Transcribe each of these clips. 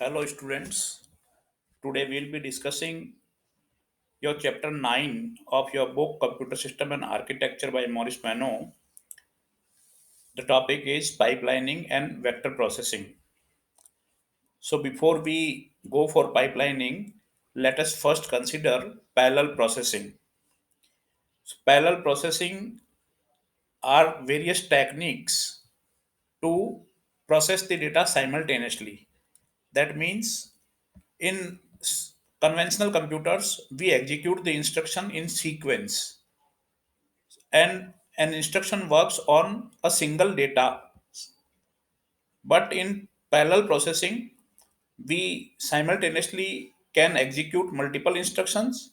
Hello, students. Today we'll be discussing your chapter 9 of your book Computer System and Architecture by Maurice Mano. The topic is pipelining and vector processing. So, before we go for pipelining, let us first consider parallel processing. So, parallel processing are various techniques to process the data simultaneously. That means in conventional computers, we execute the instruction in sequence, and an instruction works on a single data. But in parallel processing, we simultaneously can execute multiple instructions,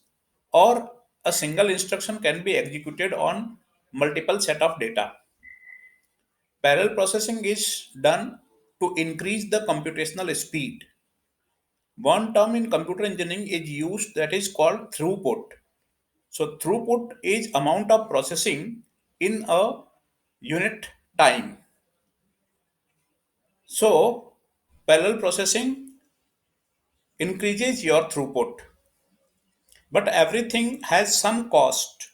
or a single instruction can be executed on multiple set of data. Parallel processing is done to increase the computational speed. One term in computer engineering is used that is called throughput. So throughput is amount of processing in a unit time. So parallel processing increases your throughput, but everything has some cost.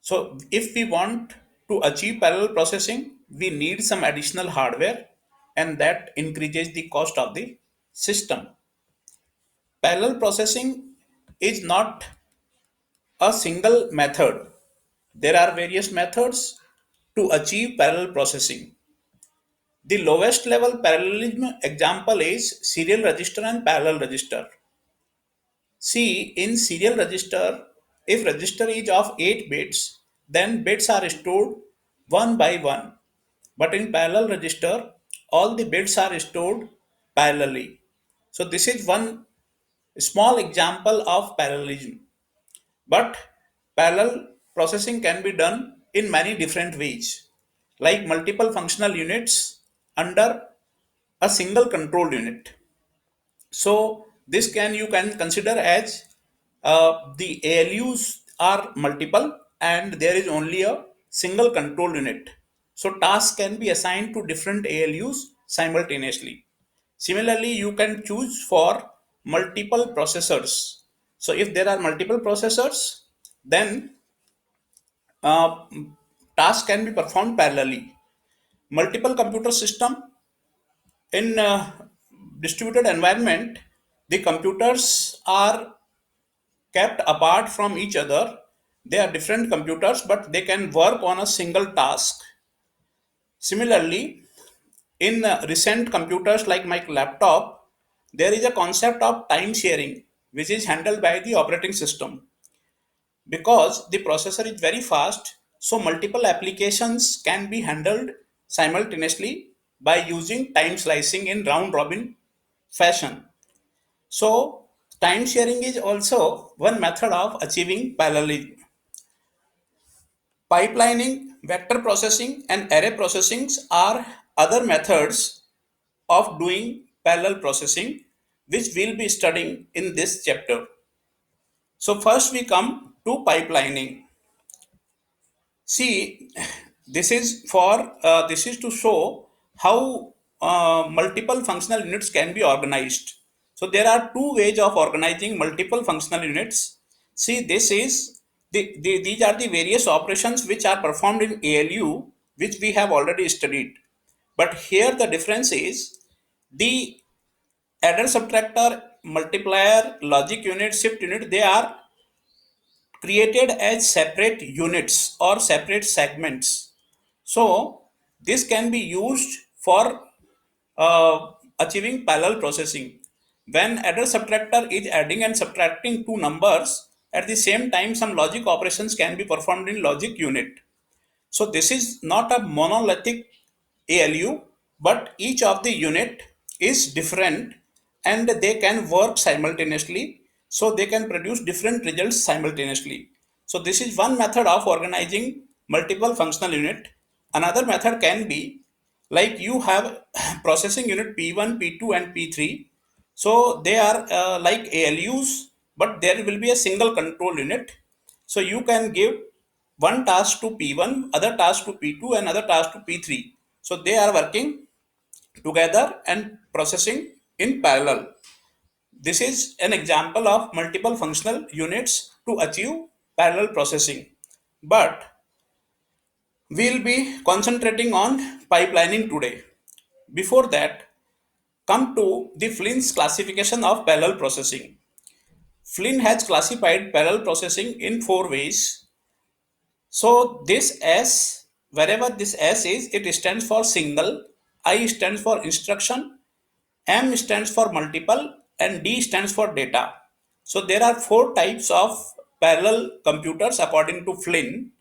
So if we want to achieve parallel processing, we need some additional hardware, and that increases the cost of the system. Parallel processing is not a single method. There are various methods to achieve parallel processing. The lowest level parallelism example is serial register and parallel register. See, in serial register, if register is of 8 bits, then bits are stored one by one. But in parallel register, all the bits are stored parallelly. So this is one small example of parallelism. But parallel processing can be done in many different ways, like multiple functional units under a single control unit. So this you can consider as the ALUs are multiple and there is only a single control unit. So tasks can be assigned to different ALUs simultaneously. Similarly, you can choose for multiple processors. So if there are multiple processors, then uh, tasks can be performed parallelly. Multiple computer system in distributed environment, the computers are kept apart from each other. They are different computers, but they can work on a single task. Similarly, in recent computers like my laptop, there is a concept of time sharing, which is handled by the operating system. Because the processor is very fast, so multiple applications can be handled simultaneously by using time slicing in round robin fashion. So time sharing is also one method of achieving parallelism. Pipelining, vector processing, and array processing are other methods of doing parallel processing, which we'll be studying in this chapter. So first we come to pipelining. See, this is to show how multiple functional units can be organized. So there are two ways of organizing multiple functional units. See, this is these are the various operations which are performed in ALU, which we have already studied. But here the difference is the adder, subtractor, multiplier, logic unit, shift unit. They are created as separate units or separate segments. So this can be used for achieving parallel processing. When adder subtractor is adding and subtracting two numbers, at the same time some logic operations can be performed in logic unit. So this is not a monolithic ALU, but each of the unit is different and they can work simultaneously. So they can produce different results simultaneously. So this is one method of organizing multiple functional unit. Another method can be like you have processing unit P1, P2 and P3. So they are like ALUs, but there will be a single control unit. So you can give one task to P1, other task to P2 and other task to P3. So they are working together and processing in parallel. This is an example of multiple functional units to achieve parallel processing. But we'll be concentrating on pipelining today. Before that, come to the Flynn's classification of parallel processing. Flynn has classified parallel processing in four ways. So this S, wherever this S is, it stands for single, I stands for instruction, M stands for multiple, and D stands for data. So there are four types of parallel computers according to Flynn.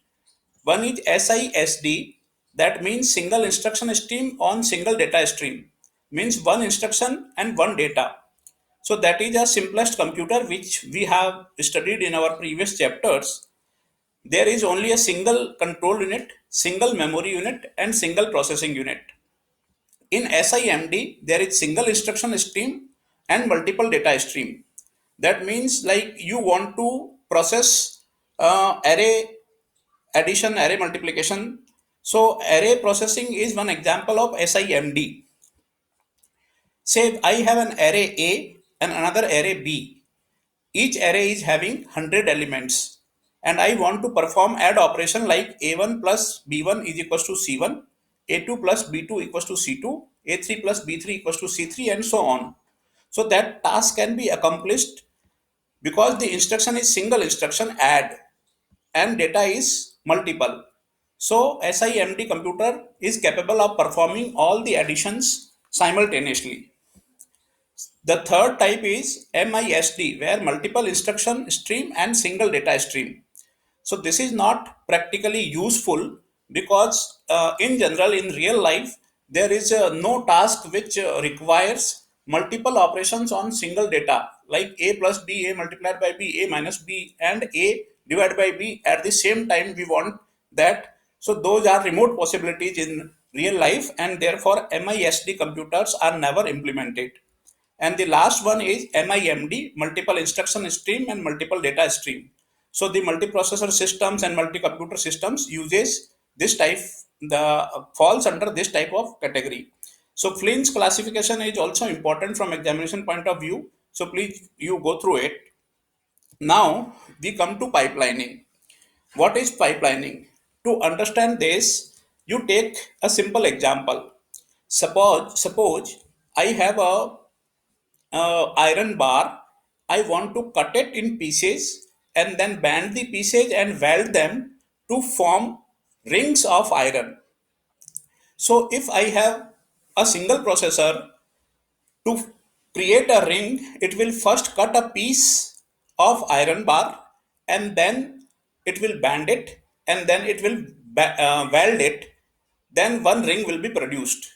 One is SISD, that means single instruction stream on single data stream, means one instruction and one data. So that is the simplest computer which we have studied in our previous chapters. There is only a single control unit, single memory unit, and single processing unit. In SIMD, there is single instruction stream and multiple data stream. That means like you want to process array addition, array multiplication. So array processing is one example of SIMD. Say I have an array A and another array B. Each array is having 100 elements and I want to perform add operation like A1 plus B1 is equals to C1, A2 plus B2 equals to C2, A3 plus B3 equals to C3 and so on. So that task can be accomplished because the instruction is single instruction add and data is multiple. So SIMD computer is capable of performing all the additions simultaneously. The third type is MISD, where multiple instruction stream and single data stream. So this is not practically useful because in general in real life there is no task which requires multiple operations on single data like A plus B, A multiplied by B, A minus B and A divided by B at the same time we want that. So those are remote possibilities in real life and therefore MISD computers are never implemented. And the last one is MIMD, multiple instruction stream and multiple data stream. So the multiprocessor systems and multi-computer systems uses this type, the falls under this type of category. So Flynn's classification is also important from examination point of view. So please you go through it. Now we come to pipelining. What is pipelining? To understand this, you take a simple example. Suppose I have a iron bar. I want to cut it in pieces and then bend the pieces and weld them to form rings of iron. So if I have a single processor to create a ring, it will first cut a piece of iron bar and then it will bend it and then it will weld it. Then one ring will be produced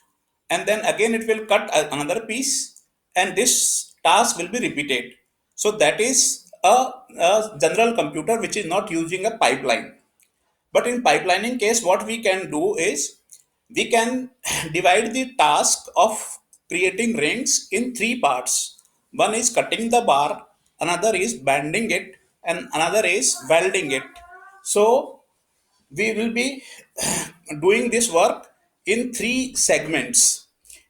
and then again it will cut another piece and this task will be repeated. So that is a general computer which is not using a pipeline. But in pipelining case, what we can do is we can divide the task of creating rings in three parts. One is cutting the bar, another is bending it, and another is welding it. So we will be doing this work in three segments.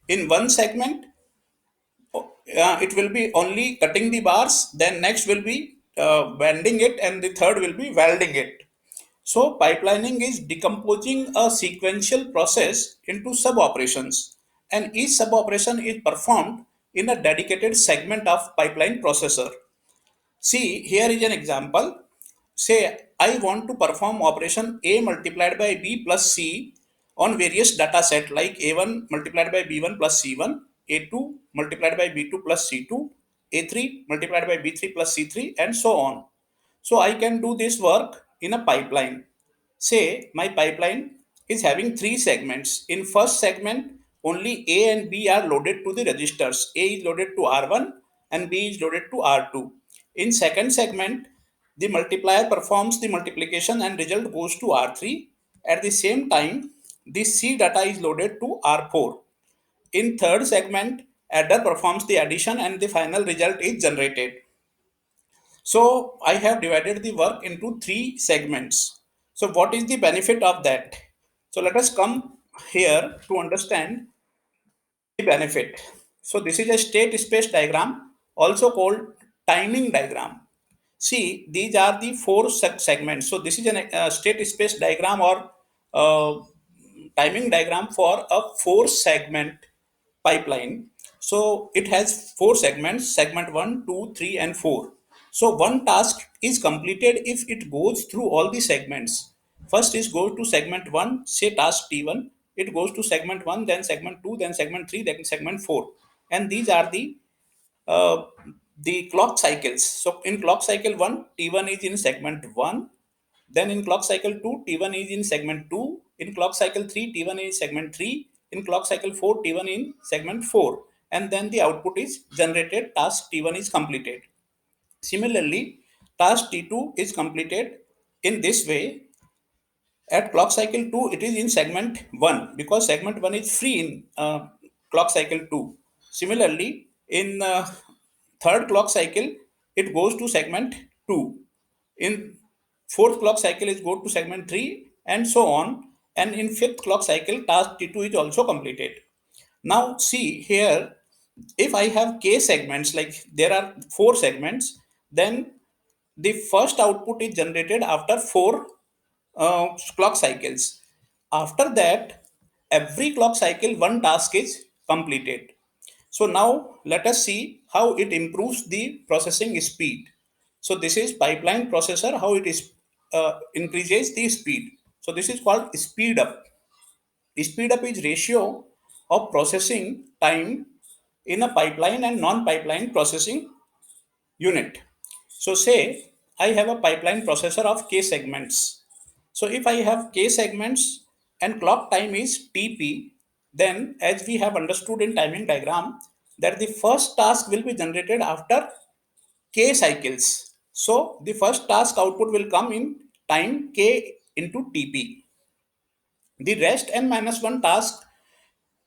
In one segment, it will be only cutting the bars, then next will be bending it, and the third will be welding it. So, pipelining is decomposing a sequential process into sub operations, and each sub operation is performed in a dedicated segment of pipeline processor. See, here is an example. Say, I want to perform operation A multiplied by B plus C on various data set like A1 multiplied by B1 plus C1, A2 multiplied by B2 plus C2, A3 multiplied by B3 plus C3, and so on. So I can do this work in a pipeline. Say my pipeline is having three segments. In first segment, only A and B are loaded to the registers. A is loaded to R1 and B is loaded to R2. In second segment, the multiplier performs the multiplication and result goes to R3. At the same time, the C data is loaded to R4. In third segment, adder performs the addition and the final result is generated. So I have divided the work into three segments. So what is the benefit of that? So let us come here to understand the benefit. So this is a state space diagram, also called timing diagram. See, these are the four segments. So this is a state space diagram or uh, timing diagram for a four segment pipeline. So it has four segments: segment 1, 2, 3, and 4. So one task is completed if it goes through all the segments. First is go to segment 1, say task T1. It goes to segment 1, then segment 2, then segment 3, then segment 4. And these are uh, the clock cycles. So in clock cycle 1, T1 is in segment 1. Then in clock cycle 2, T1 is in segment 2. In clock cycle 3, T1 is segment 3. In clock cycle 4, T1 in segment 4. And then the output is generated, task T1 is completed. Similarly, task T2 is completed in this way. At clock cycle 2, it is in segment 1 because segment 1 is free in clock cycle 2. Similarly, in third clock cycle, it goes to segment 2. In fourth clock cycle, it goes to segment 3 and so on. And in fifth clock cycle, task T2 is also completed. Now, see here, if I have k segments, like there are four segments, then the first output is generated after four clock cycles. After that, every clock cycle, one task is completed. So now let us see how it improves the processing speed. So this is pipeline processor, how it is increases the speed. So this is called speed up. Speed up is ratio of processing time in a pipeline and non-pipeline processing unit. So say I have a pipeline processor of k segments. So if I have k segments and clock time is Tp, then as we have understood in timing diagram, that the first task will be generated after k cycles. So the first task output will come in time k into Tp. The rest n minus 1 task,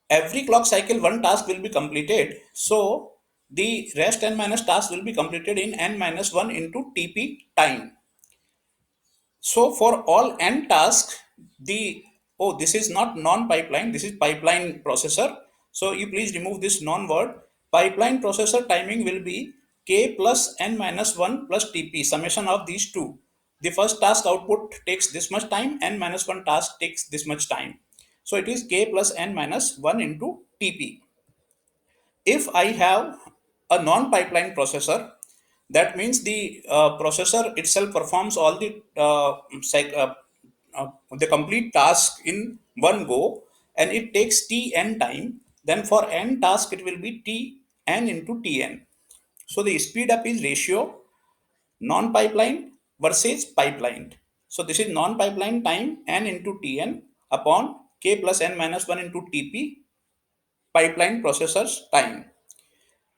every clock cycle one task will be completed. So the rest n minus task will be completed in n minus 1 into Tp time. So for all n tasks, this is not non-pipeline, this is pipeline processor. So you please remove this non word. Pipeline processor timing will be k plus n minus 1 plus Tp, summation of these two. The first task output takes this much time, n minus 1 task takes this much time. So it is k plus n minus 1 into Tp. If I have a non-pipeline processor, that means the processor itself performs all the complete task in one go, and it takes Tn time. Then for n task, it will be Tn into Tn. So the speed up is ratio non-pipeline versus pipeline. So this is non-pipeline time n into Tn upon k plus n minus 1 into Tp, pipeline processor's time.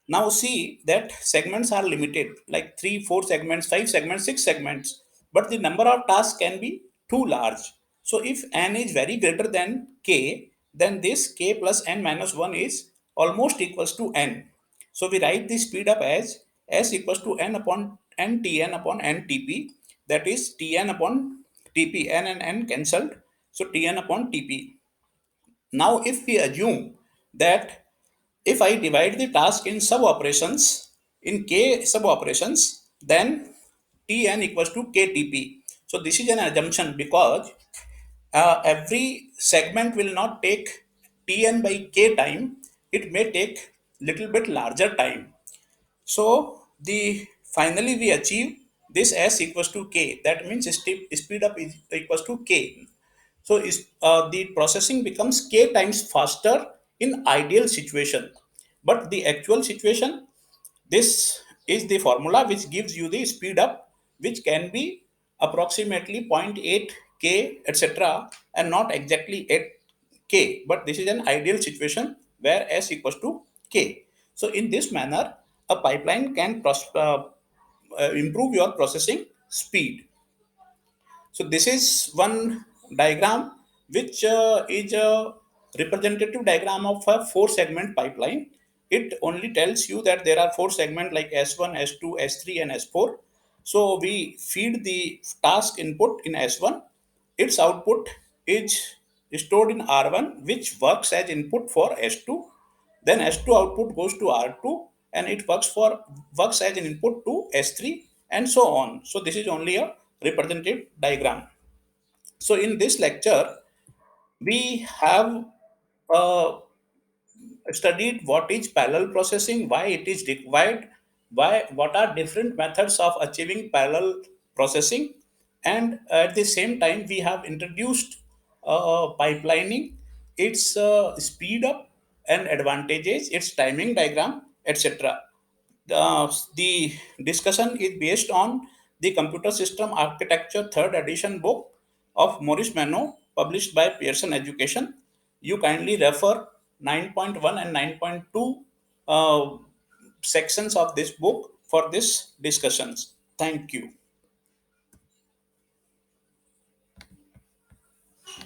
Now see that segments are limited, like 3, 4 segments, 5 segments, 6 segments, but the number of tasks can be too large. So if n is very greater than k, then this k plus n minus 1 is almost equals to n. So we write the speed up as s equals to n upon n tn upon n tp, that is tn upon tp, n and n cancelled, so tn upon tp. Now if we assume that if I divide the task in sub operations, in k sub operations, then Tn equals to ktp. So this is an assumption because every segment will not take Tn by k time. It may take little bit larger time. So the finally we achieve this s equals to k. That means speed up is equals to k. So the processing becomes k times faster in ideal situation. But the actual situation, this is the formula which gives you the speed up, which can be approximately zero point 0.8 k, etc., and not exactly 8 k. But this is an ideal situation where s equals to k. So in this manner, a pipeline can improve your processing speed. So this is one diagram which is a representative diagram of a four segment pipeline. It only tells you that there are four segments like S1, S2, S3 and S4. So we feed the task input in S1. Its output is stored in R1, which works as input for S2. Then S2 output goes to R2, and it works as an input to S3, and so on. So this is only a representative diagram. So in this lecture, we have uh, studied what is parallel processing, why it is required, what are different methods of achieving parallel processing, and at the same time we have introduced pipelining, its speed up and advantages, its timing diagram, etc. The discussion is based on the Computer System Architecture third edition book of Maurice Mano, published by Pearson Education. You kindly refer 9.1 and 9.2 sections of this book for this discussions. Thank you.